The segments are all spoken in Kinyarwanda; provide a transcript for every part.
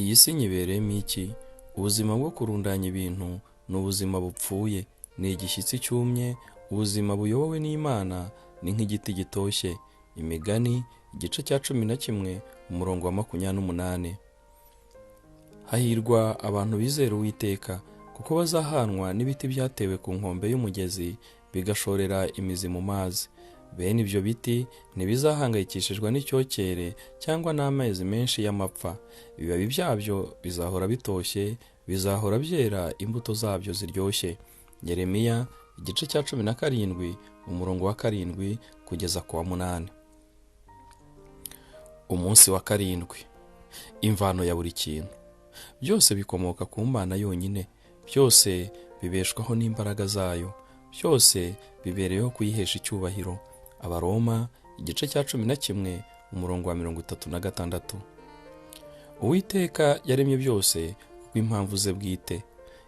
iyi si nyibereyemo iki? Ubuzima bwo kurundanya ibintu ni ubuzima bupfuye, ni igishyitsi cyumye. Ubuzima buyobowe n'Imana ni nk'igiti gitoshye. Imigani igice cya 11 umurongo wa 28. Hahirwa abantu bizera Uwiteka, kuko bazahanwa n'ibiti byatewe ku nkombe y'umugezi bigashorera imizi mu mazi. Bene ibyo biti ntibizahangayikishijwe n'icyokere cyangwa n'amezi menshi y'amapfa. Ibibabi byabyo bizahora bitoshye, bizahora byera imbuto zabyo ziryoshye. Yeremiya igice cya 17 umurongo wa 7 kugeza ku wa 8. Umunsi wa 7. Imvano ya buri kintu. Byose bikomoka ku Mana yonyine. Byose bibeshwaho n'imbaraga zayo. Byose bibereyeho kuyihesha icyubahiro. Abaroma igice cya 11 umurongo wa 36. Uwiteka yaremye byose kubw'impamvu ze bwite.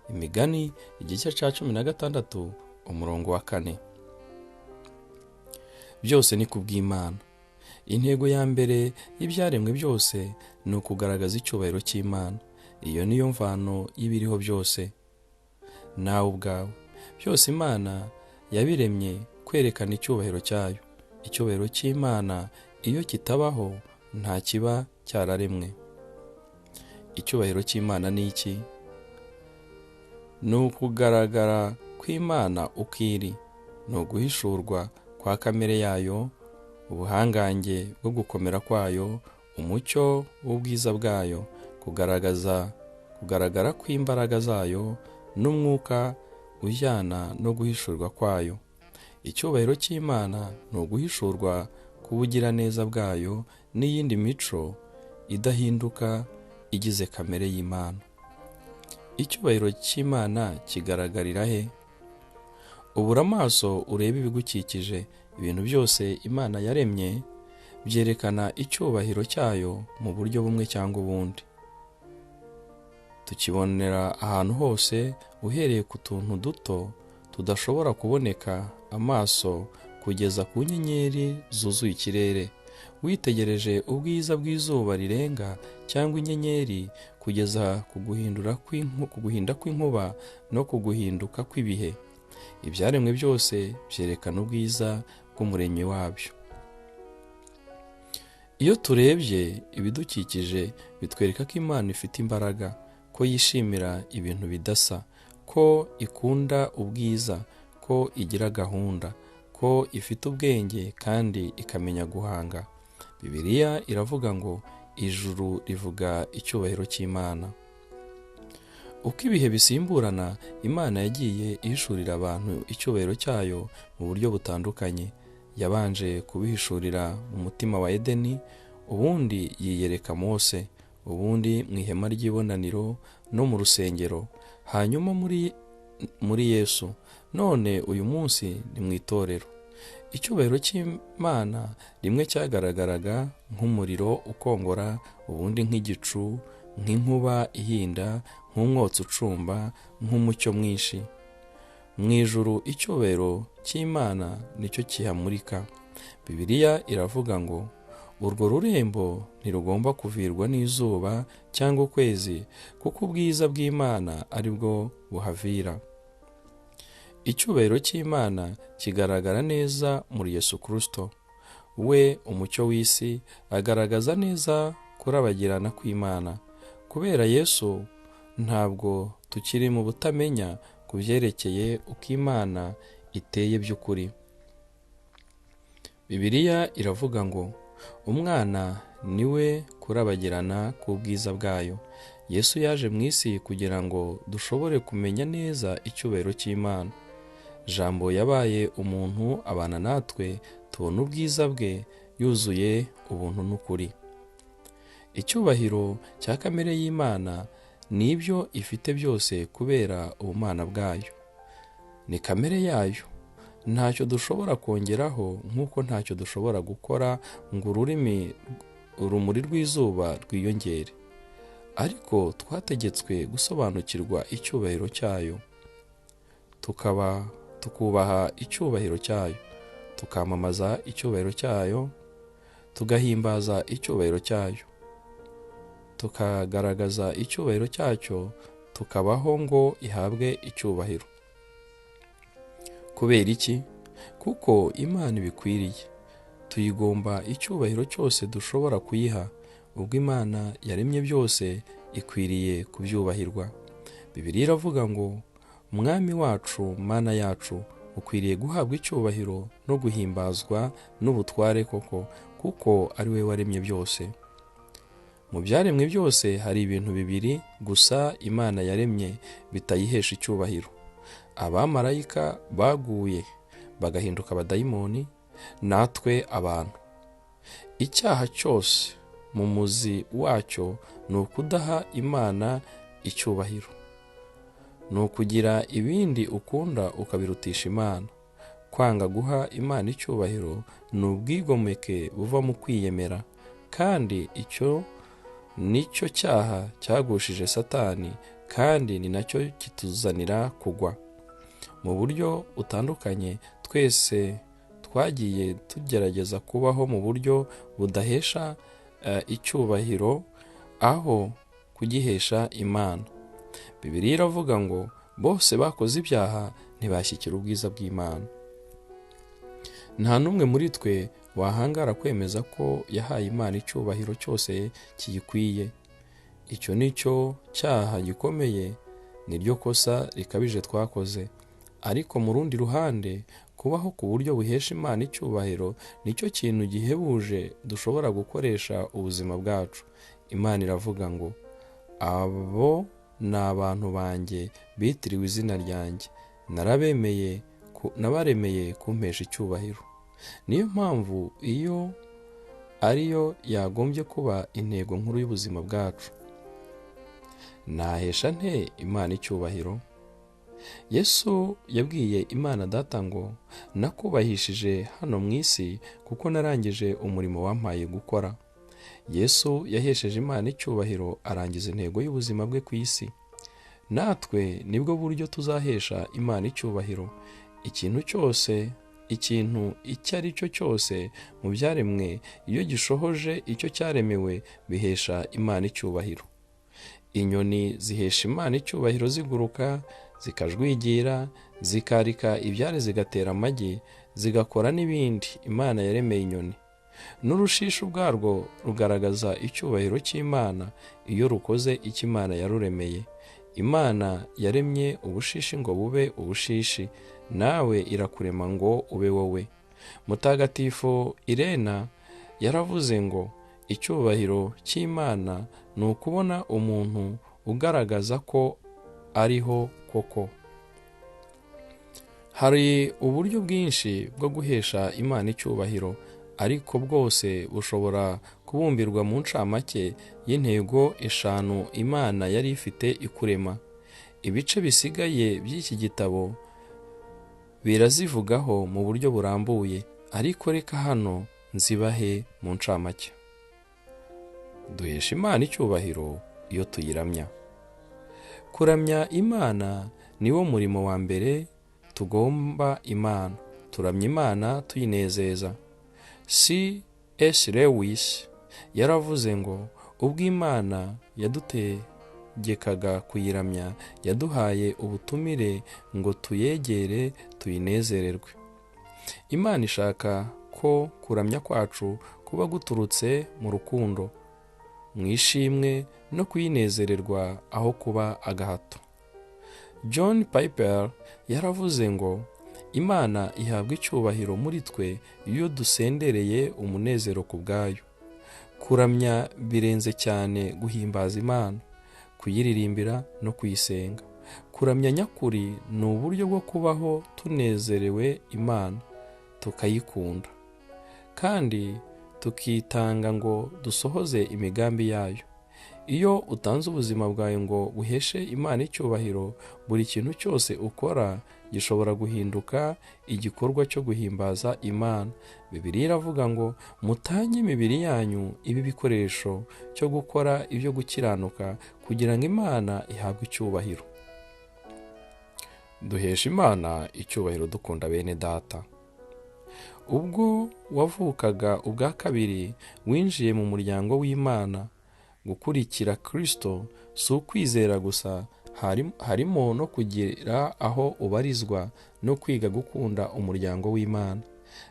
Imigani igice cya 16 umurongo wa 4. Byose ni kubw'Imana. Intego ya mbere y'ibyaremwe byose ni ukugaragaza icyubahiro cy'Imana. Iyo niyo mvano y'ibiriho byose. Nawe ubwawe, byose Imana yabiremye kwerekana icyubahiro cyayo. Icyubahiro cy'Imana iyo kitabaho nta kiba cyararemwe. Icyubahiro cy'Imana ni iki? Ni ukugaragara kw'Imana uko iri, ni uguhishurwa kwa kamere yayo, ubuhangange bwo gukomera kwayo, umucyo w'ubwiza bwayo, kugaragara kw'imbaraga zayo n'umwuka ujyana no guhishurwa kwayo. Icyubahiro cy'Imana ni uguhishurwa k'ubugiraneza bwayo n'iyindi mico idahinduka igize kamere y'Imana. Icyubahiro cy'Imana kigaragarira he? Ubura amaso urebe ibigukikije. Ibintu byose Imana yaremye byerekana icyubahiro cyayo mu buryo bumwe cyangwa ubundi. Tukibonera ahantu hose, uhereye ku tuntu duto tudashobora kuboneka amaso kugeza ku nyenyeri zuzuye ikirere. Witegereje ubwiza bw'izuba rirenga cyangwa inyenyeri kugeza ku guhinda kw'inkuba no ku guhinduka kw'ibihe. Ibyaremwe byose byerekana ubwiza bw'umuremyi wabyo. Iyo turebye ibidukikije bitwereka ko Imana ifite imbaraga, ko yishimira ibintu bidasa, ko ikunda ubwiza, ko igira gahunda, ko ifite ubwenge kandi ikamenya guhanga. Bibiliya iravuga ngo ijuru rivuga icyubahiro cy'Imana. Uko ibihe bisimburana, Imana yagiye ihishurira abantu icyubahiro cyayo mu buryo butandukanye. Yabanje kubihishurira mu mutima wa Edeni, ubundi yiyereka Mose, ubundi mu ihema ry'ibonaniro no mu rusengero, hanyuma muri Yesu, none uyu munsi ni mu itorero. Icyubahiro cy'Imana rimwe cyagaragaraga nk'umuriro ukongora, ubundi nk'igicu, nk'inkuba ihinda, nk'umwotsi ucumba, nk'umucyo mwinshi. Mu ijuru icyubahiro cy'Imana nicyo kihamurika. Bibiliya iravuga ngo urwo rurembo ntirugomba kuvirwa n'izuba cyangwa ukwezi, kuko ubwiza bw'Imana ari bwo buhavira. Icyubahiro cy'Imana kigaragara neza muri Yesu Kristo. We umucyo w'isi, agaragaza neza kurabagirana kw'Imana. Kubera Yesu ntabwo tukiri mu butamenya ku byerekeye uko Imana iteye by'ukuri. Bibiliya iravuga ngo umwana ni we kurabagirana k'ubwiza bwayo. Yesu yaje mu isi kugira ngo dushobore kumenya neza icyubahiro cy'Imana. Jambo yabaye umuntu, abana natwe, tubona ubwiza bwe yuzuye ubuntu n'ukuri. Icyubahiro cya kamere y'Imana ni ibyo ifite byose kubera ubumana bwayo. Ni kamere yayo. Ntacyo dushobora kongeraho, nk'uko ntacyo dushobora gukora ngo urumuri rw'izuba rwiyongere. Ariko twategetswe gusobanukirwa icyubahiro cyayo, tukubaha icyubahiro cyayo, tukamamaza icyubahiro cyayo, tugahimbaza icyubahiro cyayo. tukagaragaza icyubahiro cyacyo, tukabaho ngo ihabwe icyubahiro. Kubera iki? Kuko Imana ibikwiriye. Tuyigomba icyubahiro cyose dushobora kuyiha. Ubwo Imana yaremye byose, ikwiriye kubyubahirwa. Bibiliya iravuga ngo, Mwami wacu, Mana yacu, ukwiriye guhabwa icyubahiro no guhimbazwa n'ubutware koko, kuko ari we waremye byose. Mu byaremwe byose hari ibintu bibiri gusa Imana yaremye bitayihesha icyubahiro. Abamarayika baguye bagahinduka abadayimoni, natwe abantu. Icyaha cyose mu muzi wacyo ni ukudaha Imana icyubahiro. Ni ukugira ibindi ukunda ukabirutisha Imana. Kwanga guha Imana icyubahiro ni ubwigomeke buva mu kwiyemera, kandi icyo nicyo cyaha cyagushije Satani, kandi ni nacyo kituzanira kugwa. Mu buryo butandukanye, twese twagiye tugerageza kubaho mu buryo budahesha icyubahiro aho kugihesha Imana. Bibiliya iravuga ngo, bose bakoze ibyaha ntibashyikira ubwiza bw'Imana. Nta n'umwe muri twe wahangara kwemeza ko yahaye Imana icyubahiro cyose kiyikwiye. Icyo nicyo cyaha gikomeye, niryo kosa rikabije twakoze. Ariko mu rundi ruhande, kubaho ku buryo buhesha Imana icyubahiro nicyo kintu gihebuje dushobora gukoresha ubuzima bwacu. Imana iravuga ngo, abo ni abantu banjye bitiriwe izina ryanjye, nabaremeye kumpesha icyubahiro. Niyo mpamvu iyo ariyo yagombye kuba intego nkuru y'ubuzima bwacu. Nahesha nte Imana icyubahiro? Yesu yabwiye Imana Data ngo, nakubahishije hano mu isi kuko narangije umurimo wampaye gukora. Yesu yahesheje Imana icyubahiro arangiza intego y'ubuzima bwe ku isi. Natwe nibwo buryo tuzahesha Imana icyubahiro. Ikintu icyo ari cyo cyose mu byaremwe, iyo gishohoje icyo cyaremewe, bihesha Imana icyubahiro. Inyoni zihesha Imana icyubahiro ziguruka, zikajwigira, zikarika ibyari, zigatera amagi, zigakora n'ibindi Imana yaremeye inyoni. N'urushishi ubwarwo rugaragaza icyubahiro cy'Imana iyo rukoze icyo Imana yaruremeye. Imana yaremye ubushishi ngo bube ubushishi, nawe irakurema ngo ube wowe. Mutagatifu Irena yaravuze ngo, icyubahiro cy'Imana ni ukubona umuntu ugaragaza ko ariho koko. Hari uburyo bwinshi bwo guhesha Imana icyubahiro, ariko bwose bushobora kubumbirwa mu ncamake y'intego eshanu Imana yari ifite ikurema. Ibice bisigaye by'iki gitabo birazivugaho mu buryo burambuye, ariko reka hano nzibahe mu ncamake. Duhesha Imana icyubahiro iyo tuyiramya. Kuramya Imana niwo murimo wa mbere tugomba Imana. Turamya Imana tuyinezeza. C.S. Lewis yaravuze ngo, ubwo Imana yadutegekaga kuyiramya, yaduhaye ubutumire ngo tuyegere tuyinezererwe. Imana ishaka ko kuramya kwacu kuba guturutse mu rukundo, mu ishimwe no kuyinezererwa aho kuba agahato. John Piper yaravuze ngo, Imana ihabwa icyubahiro muri twe iyo dusendereye umunezero ku bwayo. Kuramya birenze cyane guhimbaza Imana, kuyiririmbira no kuyisenga. Kuramya nyakuri ni uburyo bwo kubaho tunezerewe Imana, tukayikunda, kandi tukitanga ngo dusohoze imigambi yayo. Iyo utanze ubuzima bwawe ngo buheshe Imana icyubahiro, buri kintu cyose ukora gishobora guhinduka igikorwa cyo guhimbaza Imana. Bibiliya iravuga ngo, mutange imibiri yanyu ibe ibikoresho cyo gukora ibyo gukiranuka, kugira ngo Imana ihabwe icyubahiro. Duhesha Imana icyubahiro dukunda bene Data. Ubwo wavukaga ubwa kabiri, winjiye mu muryango w'Imana, gukurikira Kristo si ukwizera gusa, harimo no kugira aho ubarizwa no kwiga gukunda umuryango w'Imana.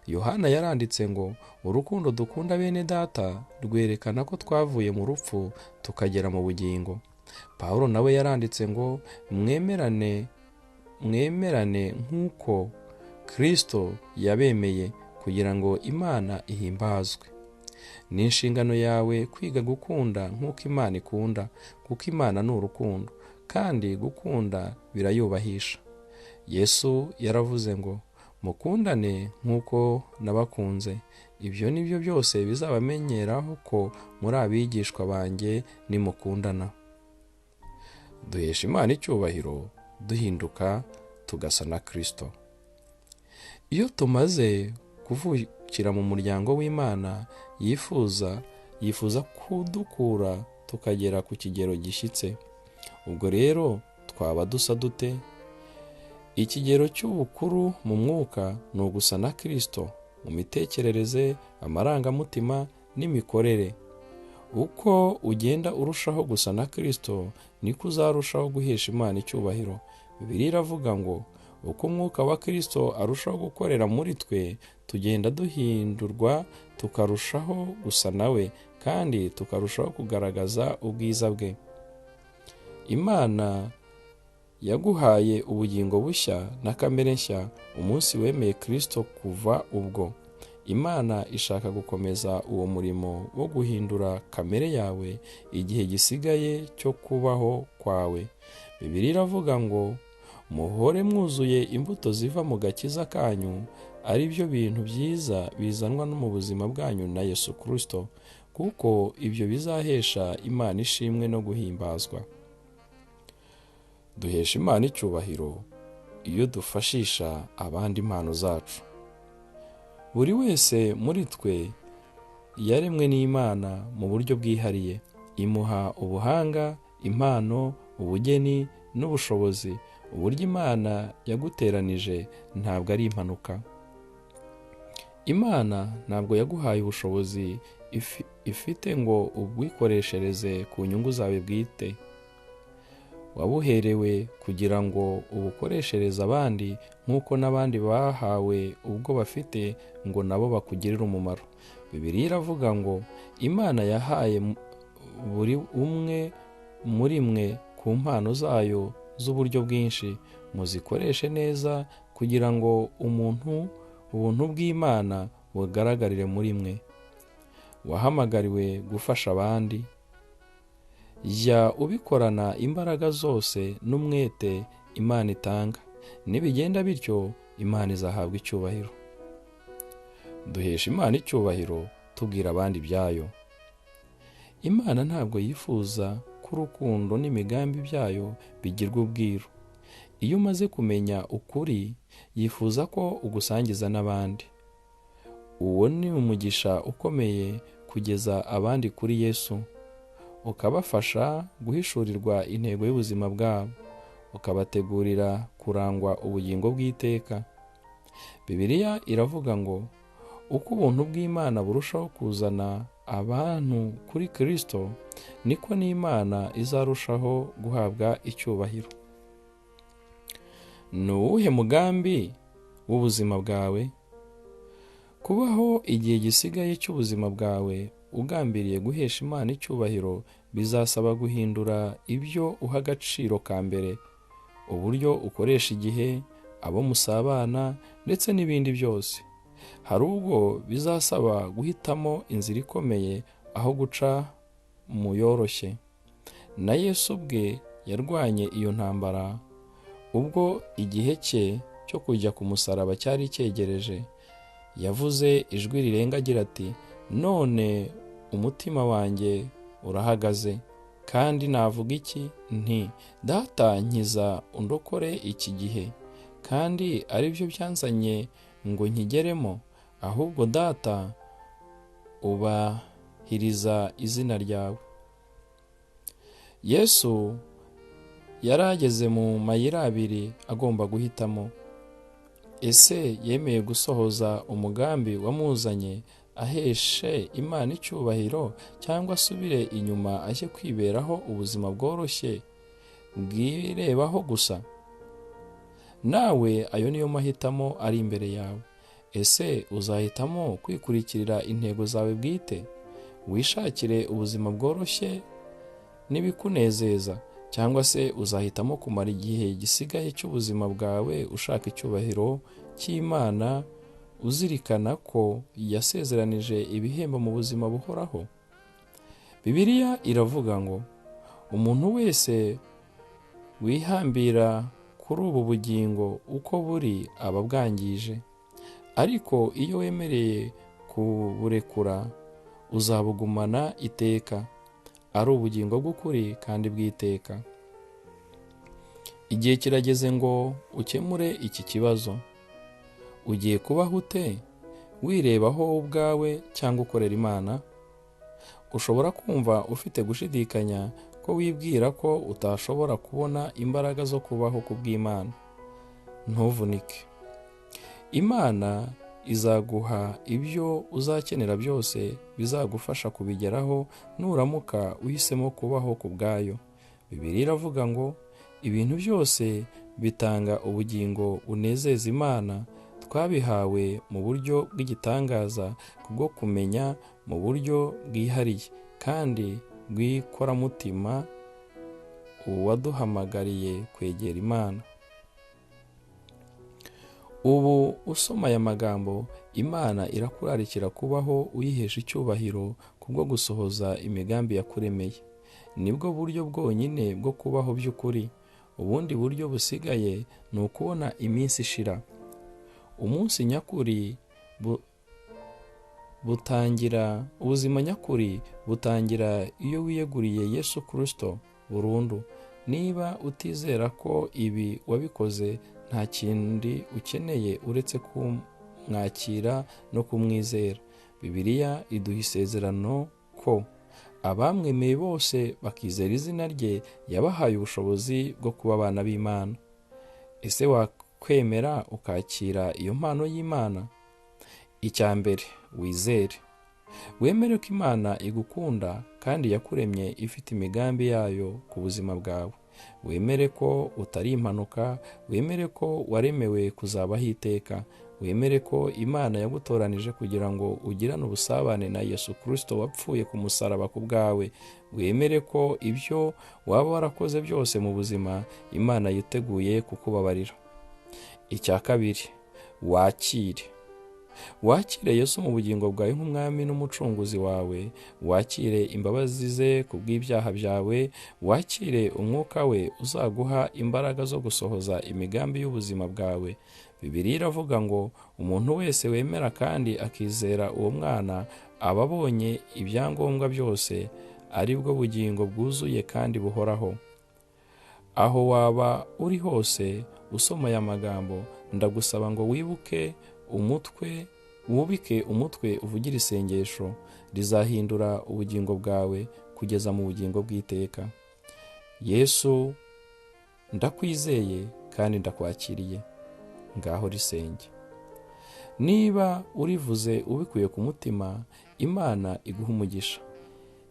Yohana yaranditse ngo urukundo dukunda bene data rwerekana ko twavuye mu rupfu tukagera mu bugingo. Pawulo nawe yaranditse ngo mwemerane nk'uko Kristo yabemeye kugira ngo Imana ihimbazwe. Ni inshingano yawe kwiga gukunda nk'uko Imana ikunda, kuko Imana ni urukundo kandi gukunda birayubahisha. Yesu yaravuze ngo mukundane nk'uko nabakunze, ibyo ni byo byose bizabamenyeraho ko muri abigishwa banjye nimukundana. Duhesha Imana icyubahiro duhinduka tugasa na Kristo. Iyo tumaze kuvukira mu muryango w'Imana yifuza kudukura tukagera ku kigero gishyitse. Ubwo rero twaba dusa dute? Ikigero cy'ubukuru mu mwuka ni ugusa na Kristo mu mitekerereze, amarangamutima n'imikorere. Uko ugenda urushaho gusa na Kristo niko uzarushaho guhesha Imana icyubahiro. Bibiliya iravuga ngo uko umwuka wa Kristo arushaho gukorera muri twe, tugenda duhindurwa tukarushaho gusa nawe kandi tukarushaho kugaragaza ubwiza bwe. Imana yaguhaye ubugingo bushya na kamere nshya umunsi wemeye Kristo. Kuva ubwo Imana ishaka gukomeza uwo murimo wo guhindura kamere yawe igihe gisigaye cyo kubaho kwawe. Bibiliya iravuga ngo muhore mwuzuye imbuto ziva mu gakiza kanyu, ari byo bintu byiza bizanwa no mu buzima bwanyu na Yesu Kristo, kuko ibyo bizahesha Imana ishimwe no guhimbazwa. Duhesha Imana icyubahiro iyo dufashisha abandi impano zacu. Buri wese muri twe yaremwe n'Imana mu buryo bwihariye, imuha ubuhanga, impano, ubugeni n'ubushobozi. Uburyo Imana yaguteranije ntabwo ari impanuka. Imana ntabwo yaguhaye ubushobozi ifite ngo ubwikoreshereze ku nyungu zawe bwite. Wabuherewe kugira ngo ubukoreshereze abandi nk'uko n'abandi bahawe ubwo bafite ngo nabo bakugirire umumaro. Bibiliya iravuga ngo Imana yahaye buri umwe muri mwe ku mpano zayo z'uburyo bwinshi, muzikoreshe neza kugira ngo ubuntu bw'Imana bugaragarire muri mwe. Wahamagariwe gufasha abandi. Jya ubikorana imbaraga zose n'umwete Imana itanga. Nibigenda bityo Imana izahabwa icyubahiro. Duhesha Imana icyubahiro tubwira abandi ibyayo. Imana ntabwo yifuza ko urukundo n'imigambi byayo bigirwa ubwiru. Iyo umaze kumenya ukuri, yifuza ko ugusangiza n'abandi. Uwo ni umugisha ukomeye kugeza abandi kuri Yesu, ukabafasha guhishurirwa intego y'ubuzima bwabo, ukabategurira kurangwa ubugingo bw'iteka. Bibiliya iravuga ngo uko ubuntu bw'Imana burushaho kuzana abantu kuri Kristo, niko n'Imana izarushaho guhabwa icyubahiro. Ni uwuhe mugambi w'ubuzima bwawe? Kubaho igihe gisigaye cy'ubuzima bwawe ugambiriye guhesha Imana icyubahiro bizasaba guhindura ibyo uha agaciro ka mbere, uburyo ukoresha igihe, abo musabana ndetse n'ibindi byose. Hari ubwo bizasaba guhitamo inzira ikomeye aho guca mu yoroshye. Na Yesu ubwe yarwanye iyo ntambara ubwo igihe cye cyo kujya ku musaraba cyari cyegereje. Yavuze ijwi rirenga agira ati, none umutima wanjye urahagaze, kandi navuga iki? Nti Data nkiza undokore iki gihe, kandi ari byo byanzanye ngo nkigeremo. Ahubwo Data ubahiriza izina ryawe. Yesu yari ageze mu mayira abiri agomba guhitamo. Ese yemeye gusohoza umugambi wamuzanye aheshe Imana icyubahiro, cyangwa asubire inyuma ajye kwiberaho ubuzima bworoshye bwirebaho gusa? Nawe ayo niyo mahitamo ari imbere yawe. Ese uzahitamo kwikurikirira intego zawe bwite, wishakire ubuzima bworoshye n'ibikunezeza, cyangwa se uzahitamo kumara igihe gisigaye cy'ubuzima bwawe ushaka icyubahiro cy'Imana, uzirikana ko yasezeranije ibihembo mu buzima buhoraho? Bibiliya iravuga ngo umuntu wese wihambira kuri ubu bugingo uko buri aba bwangije, ariko iyo wemereye kuburekura uzabugumana iteka, ari ubugingo bw'ukuri kandi bw'iteka. Igihe kirageze ngo ukemure iki kibazo. Ugiye kubaho ute? Wirebaho ubwawe cyangwa ukorera Imana? Ushobora kumva ufite gushidikanya ko wibwira ko utashobora kubona imbaraga zo kubaho ku bw'Imana. Ntuvunike. Imana izaguha ibyo uzakenera byose bizagufasha kubigeraho nuramuka uhisemo kubaho ku bwayo. Bibiliya iravuga ngo ibintu byose bitanga ubugingo bunezeza Imana, twabihawe mu buryo bw'igitangaza kubwo kumenya mu buryo bwihariye kandi bw'ikoramutima uwaduhamagariye kwegera Imana. Ubu usoma aya magambo, Imana irakurarikira kubaho uyihesha icyubahiro kubwo gusohoza imigambi yakuremeye. Nibwo buryo bwonyine bwo kubaho by'ukuri. Ubundi buryo busigaye ni ukubona iminsi ishira. Umunsi nyakuri butangira, ubuzima nyakuri butangira iyo wiyeguriye Yesu Kristo burundu. Niba utizera ko ibi wabikoze, nta kindi ukeneye uretse kumwakira no kumwizera. Bibiliya iduha isezerano ko abamwemeye bose bakizera izina rye yabahaye ubushobozi bwo kuba abana b'Imana. Ese wakwemera ukakira iyo mpano y'Imana? Icya mbere, wizere. Wemere ko Imana igukunda kandi yakuremye ifite imigambi yayo ku buzima bwawe. Wemere ko utari impanuka, wemere ko waremewe kuzabaho iteka, wemere ko Imana yagutoranije kugira ngo ugirane ubusabane na Yesu Kristo wapfuye ku musaraba ku bwawe. Wemere ko ibyo waba warakoze byose mu buzima Imana yiteguye kukubabarira. Icya kabiri, wakire. Wakire Yesu mu bugingo bwawe nk'umwami n'umucunguzi wawe. Wakire imbabazi ze ku bw'ibyaha byawe. Wakire umwuka we uzaguha imbaraga zo gusohoza imigambi y'ubuzima bwawe. Bibiliya iravuga ngo umuntu wese wemera kandi akizera uwo mwana aba abonye ibyangombwa byose, ari bwo bugingo bwuzuye kandi buhoraho. Aho waba uri hose usoma aya magambo, ndagusaba ngo wubike umutwe uvugire isengesho rizahindura ubugingo bwawe kugeza mu bugingo bw'iteka. Yesu, ndakwizeye kandi ndakwakiriye. Ngaho risenge. Niba urivuze ubikuye ku mutima, Imana iguha umugisha.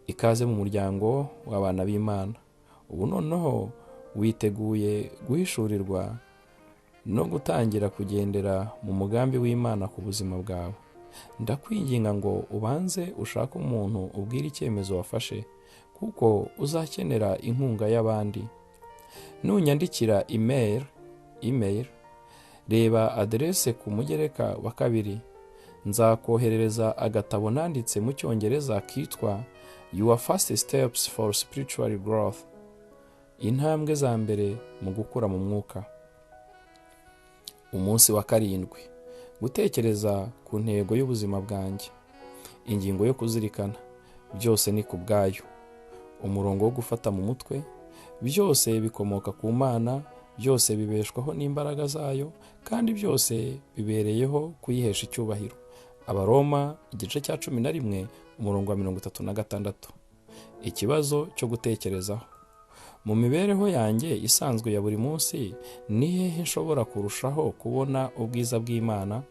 Ikaze mu muryango w'abana b'Imana. Ubu noneho witeguye guhishurirwa no gutangira kugendera mu mugambi w'Imana ku buzima bwawe. Ndakwinginga ngo ubanze ushake umuntu ubwira icyemezo wafashe, kuko uzakenera inkunga y'abandi. Nunyandikira email, reba aderese ku mugereka wa 2. Nzakoherereza agatabo nanditse mu Cyongereza kitwa Your First Steps for Spiritual Growth. Intambwe za mbere mu gukura mu mwuka. Umunsi wa 7, gutekereza ku ntego y'ubuzima bwanjye. Ingingo yo kuzirikana, byose ni ku bwayo. Umurongo wo gufata mu mutwe, byose bikomoka ku Mana, byose bibeshwaho n'imbaraga zayo, kandi byose bibereyeho kuyihesha icyubahiro. Abaroma igice cya 11 umurongo wa 36. Ikibazo cyo gutekerezaho. Mu mibereho yanjye isanzwe ya buri munsi, ni hehe nshobora kurushaho kubona ubwiza bw'Imana?